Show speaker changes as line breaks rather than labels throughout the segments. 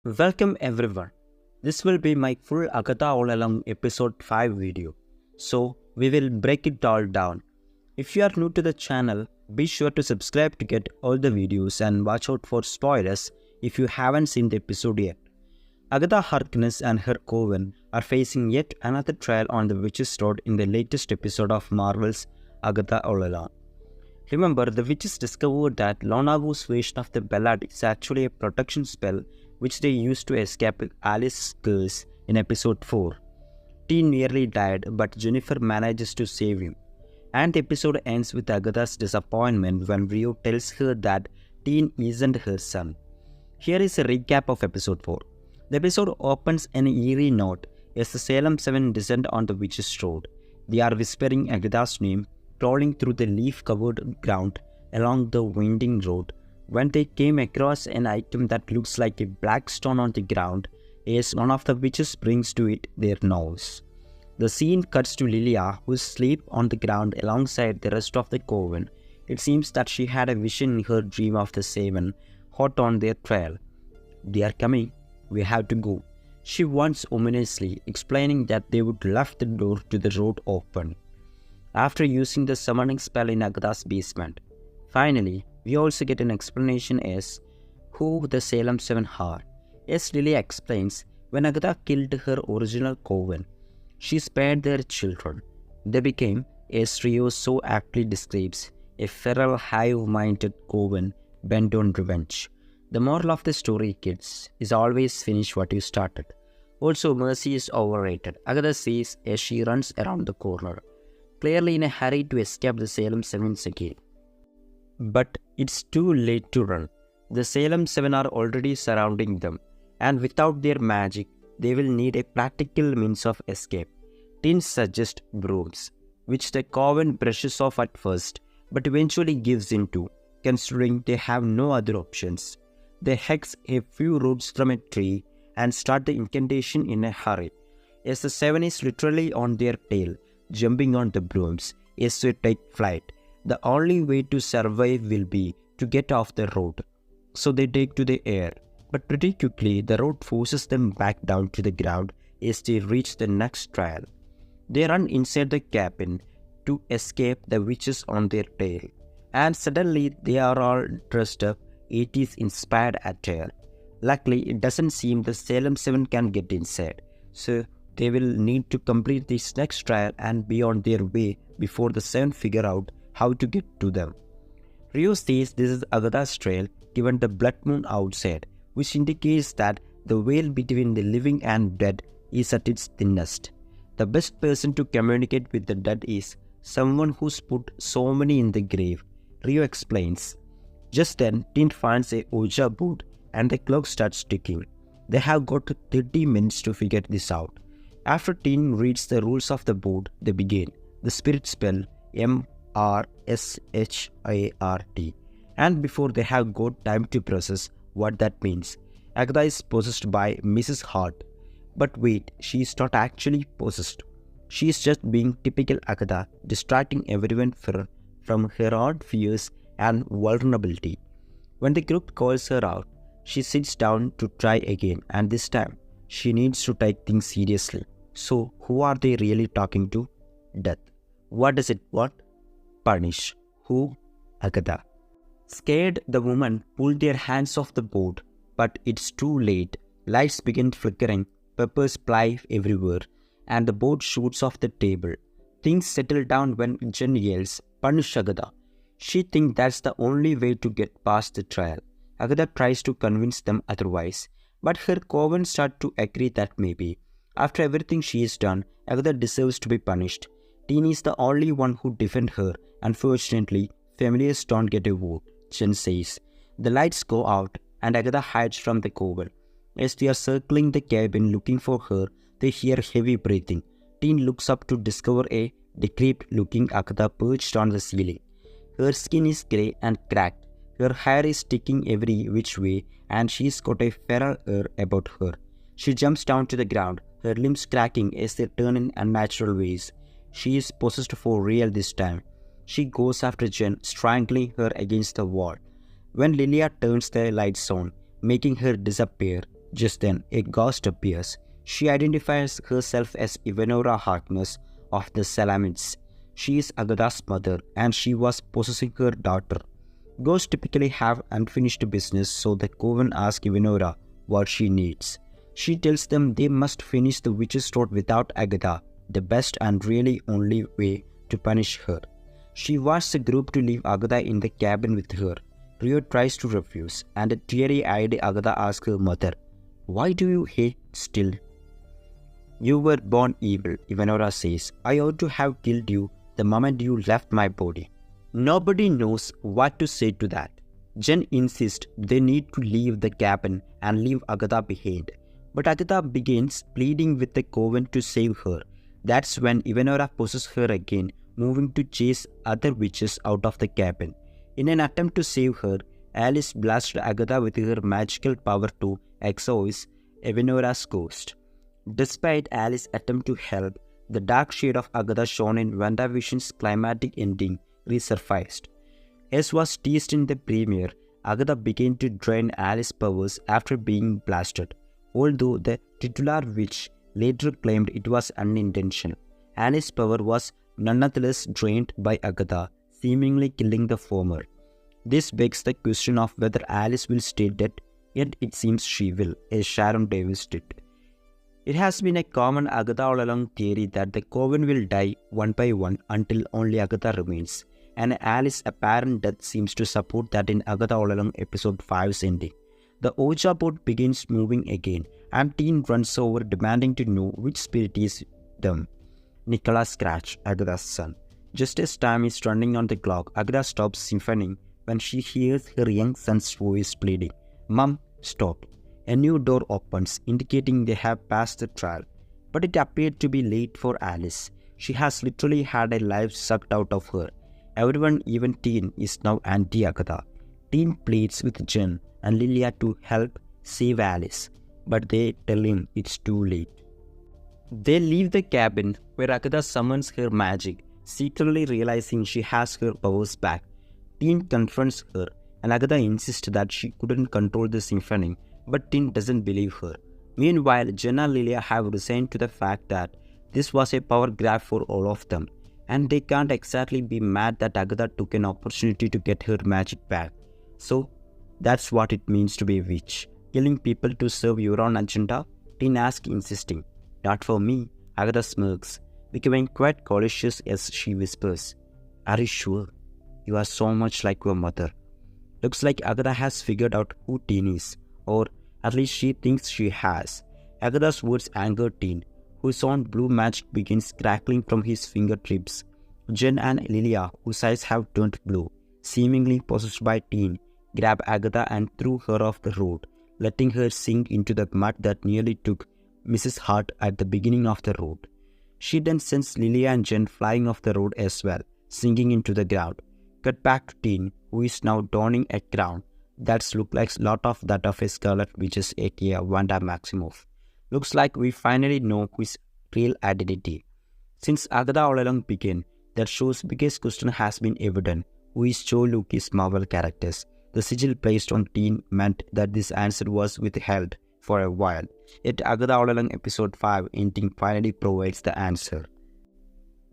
Welcome everyone. This will be my full Agatha All Along episode 5 video. So we will break it all down. If you are new to the channel, be sure to subscribe to get all the videos and watch out for spoilers if you haven't seen the episode yet. Agatha Harkness and her coven are facing yet another trial on the Witch's Road in the latest episode of Marvel's Agatha All Along. Remember, the witches discovered that Lonago's version of the ballad is actually a protection spell which they used to escape Alice's curse in episode 4. Teen nearly died, but Jennifer manages to save him. And the episode ends with Agatha's disappointment when Rio tells her that Teen isn't her son. Here is a recap of episode 4. The episode opens an eerie note as the Salem 7 descend on the Witch's Road. They are whispering Agatha's name, crawling through the leaf-covered ground along the winding road, when they came across an item that looks like a black stone on the ground as one of the witches brings to it their nose. The scene cuts to Lilia, who is asleep on the ground alongside the rest of the coven. It seems that she had a vision in her dream of the seven, hot on their trail. "They are coming, we have to go," she warns ominously, explaining that they would left the door to the road open after using the summoning spell in Agatha's basement. Finally, we also get an explanation as who the Salem 7 are. As Lily explains, when Agatha killed her original coven, she spared their children. They became, as Rio so aptly describes, a feral hive-minded coven bent on revenge. The moral of the story, kids, is always finish what you started. Also, mercy is overrated, Agatha says as she runs around the corner, clearly in a hurry to escape the Salem 7 again. But it's too late to run. The Salem 7 are already surrounding them, and without their magic, they will need a practical means of escape. Teens suggest brooms, which the coven brushes off at first, but eventually gives in to, considering they have no other options. They hex a few roots from a tree and start the incantation in a hurry, as the 7 is literally on their tail, jumping on the brooms as they take flight. The only way to survive will be to get off the road, so they take to the air. But pretty quickly, the road forces them back down to the ground as they reach the next trail. They run inside the cabin to escape the witches on their tail, and suddenly they are all dressed up 80s inspired attire. Luckily, it doesn't seem the Salem 7 can get inside, so they will need to complete this next trial and be on their way before the 7 figure out how to get to them. Rio says this is Agatha's trail given the blood moon outside, which indicates that the veil between the living and dead is at its thinnest. The best person to communicate with the dead is someone who's put so many in the grave, Rio explains. Just then, Teen finds a Ouija board and the clock starts ticking. They have got 30 minutes to figure this out. After Teen reads the rules of the board, they begin the spirit spell MRSHIRT, and before they have got time to process what that means, Agatha is possessed by Mrs. Hart. But wait, she is not actually possessed. She is just being typical Agatha, distracting everyone from her own fears and vulnerability. When the group calls her out, she sits down to try again, and this time, she needs to take things seriously. So, who are they really talking to? Death. What does it want? Punish. Who? Agatha. Scared, the women pull their hands off the board, but it's too late. Lights begin flickering, peppers fly everywhere, and the board shoots off the table. Things settle down when Jen yells, "Punish Agatha." She thinks that's the only way to get past the trial. Agatha tries to convince them otherwise, but her coven start to agree that maybe, after everything she has done, Agatha deserves to be punished. Teen is the only one who defends her. Unfortunately, familiars don't get a vote, Jen says. The lights go out and Agatha hides from the coven. As they are circling the cabin looking for her, they hear heavy breathing. Teen looks up to discover a decrepit-looking Agatha perched on the ceiling. Her skin is grey and cracked. Her hair is sticking every which way, and she's got a feral air about her. She jumps down to the ground, her limbs cracking as they turn in unnatural ways. She is possessed for real this time. She goes after Jen, strangling her against the wall. When Lilia turns the lights on, making her disappear, Just then, a ghost appears. She identifies herself as Ivanora Harkness of the Salamids. She is Agatha's mother and she was possessing her daughter. Ghosts typically have unfinished business, so the coven asks Ivanora what she needs. She tells them they must finish the witch's road without Agatha, the best and really only way to punish her. She wants the group to leave Agatha in the cabin with her. Rio tries to refuse, and a teary-eyed Agatha asks her mother, "Why do you hate still?" "You were born evil," Ivanora says. "I ought to have killed you the moment you left my body." Nobody knows what to say to that. Jen insists they need to leave the cabin and leave Agatha behind. But Agatha begins pleading with the coven to save her. That's when Ivanora possesses her again, moving to chase other witches out of the cabin. In an attempt to save her, Alice blasts Agatha with her magical power to exorcise Ivanora's ghost. Despite Alice's attempt to help, the dark shade of Agatha shown in WandaVision's climatic ending resurfaced. As was teased in the premiere, Agatha began to drain Alice's powers after being blasted, although the titular witch later claimed it was unintentional. Alice's power was nonetheless drained by Agatha, seemingly killing the former. This begs the question of whether Alice will stay dead, yet it seems she will, as Sharon Davis did. It has been a common Agatha All Along theory that the coven will die one by one until only Agatha remains, and Alice's apparent death seems to support that in Agatha All Along episode 5's ending. The Ouija board begins moving again, and Teen runs over demanding to know which spirit is them. Nicholas Scratch, Agatha's son. Just as time is running on the clock, Agatha stops siphoning when she hears her young son's voice pleading, "Mom, stop." A new door opens, indicating they have passed the trial, but it appeared to be late for Alice. She has literally had a life sucked out of her. Everyone, even Teen, is now anti-Agatha. Teen pleads with Jen and Lilia to help save Alice, but they tell him it's too late. They leave the cabin, where Agatha summons her magic, secretly realizing she has her powers back. Teen confronts her, and Agatha insists that she couldn't control the siphoning, but Teen doesn't believe her. Meanwhile, Jen and Lilia have resigned to the fact that this was a power grab for all of them, and they can't exactly be mad that Agatha took an opportunity to get her magic back. So, that's what it means to be a witch. Killing people to serve your own agenda? Teen asks, insisting. "Not for me," Agatha smirks, becoming quite cautious as she whispers, "Are you sure? You are so much like your mother." Looks like Agatha has figured out who Teen is, or at least she thinks she has. Agatha's words anger Teen, whose own blue magic begins crackling from his fingertips. Jen and Lilia, whose eyes have turned blue, seemingly possessed by Teen, grab Agatha and threw her off the road, letting her sink into the mud that nearly took Mrs. Hart at the beginning of the road. She then sends Lilia and Jen flying off the road as well, sinking into the ground. Cut back to Teen, who is now donning a crown that looks like a lot of that of a Scarlet Witch's aka Wanda Maximoff. Looks like we finally know his real identity. Since Agatha All Along began, that show's biggest question has been evident: who is Joe Lucas' Marvel characters? The sigil placed on Teen meant that this answer was withheld for a while, yet Agatha All Along episode 5 ending finally provides the answer.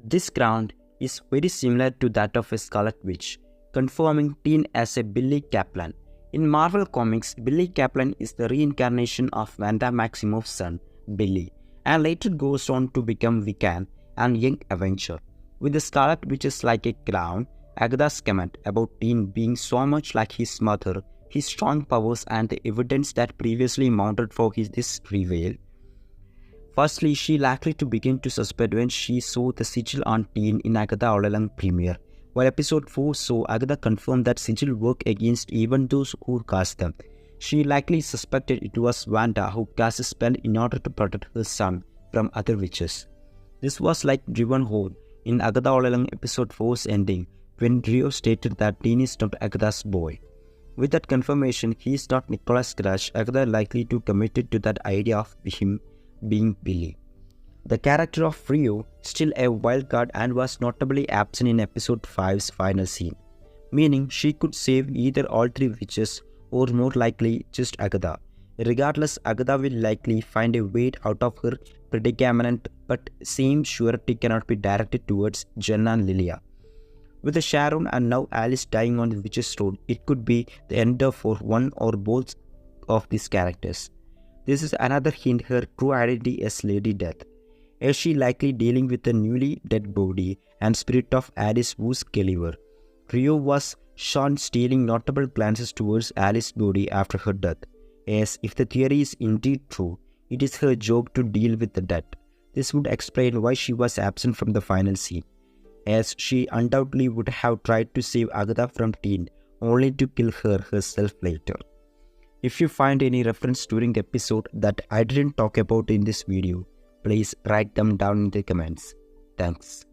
This crown is very similar to that of a Scarlet Witch, confirming Teen as a Billy Kaplan. In Marvel Comics, Billy Kaplan is the reincarnation of Wanda Maximoff's son, Billy, and later goes on to become Wiccan and Young Avenger. With the Scarlet Witches like a crown, Agatha's comment about Teen being so much like his mother, his strong powers and the evidence that previously mounted for this reveal. Firstly, she likely to begin to suspect when she saw the sigil on Teen in Agatha All Along premiere, while episode 4 saw Agatha confirm that sigil work against even those who cast them. She likely suspected it was Wanda who cast a spell in order to protect her son from other witches. This was like driven home in Agatha All Along episode 4's ending, when Rio stated that Teen is not Agatha's boy. With that confirmation, he is not Nicholas Scratch, Agatha likely to committed to that idea of him being Billy. The character of Rio, still a wild card and was notably absent in episode 5's final scene, meaning she could save either all three witches or more likely just Agatha. Regardless, Agatha will likely find a way out of her predicament, but same surety cannot be directed towards Jenna and Lilia. With Sharon and now Alice dying on the Witch's Road, it could be the end for one or both of these characters. This is another hint her true identity as Lady Death. Is she likely dealing with the newly dead body and spirit of Alice Wu's Caliber? Rio was shown stealing notable glances towards Alice's body after her death, as if the theory is indeed true, it is her job to deal with the dead. This would explain why she was absent from the final scene, as she undoubtedly would have tried to save Agatha from Teen, only to kill her herself later. If you find any reference during the episode that I didn't talk about in this video, please write them down in the comments. Thanks.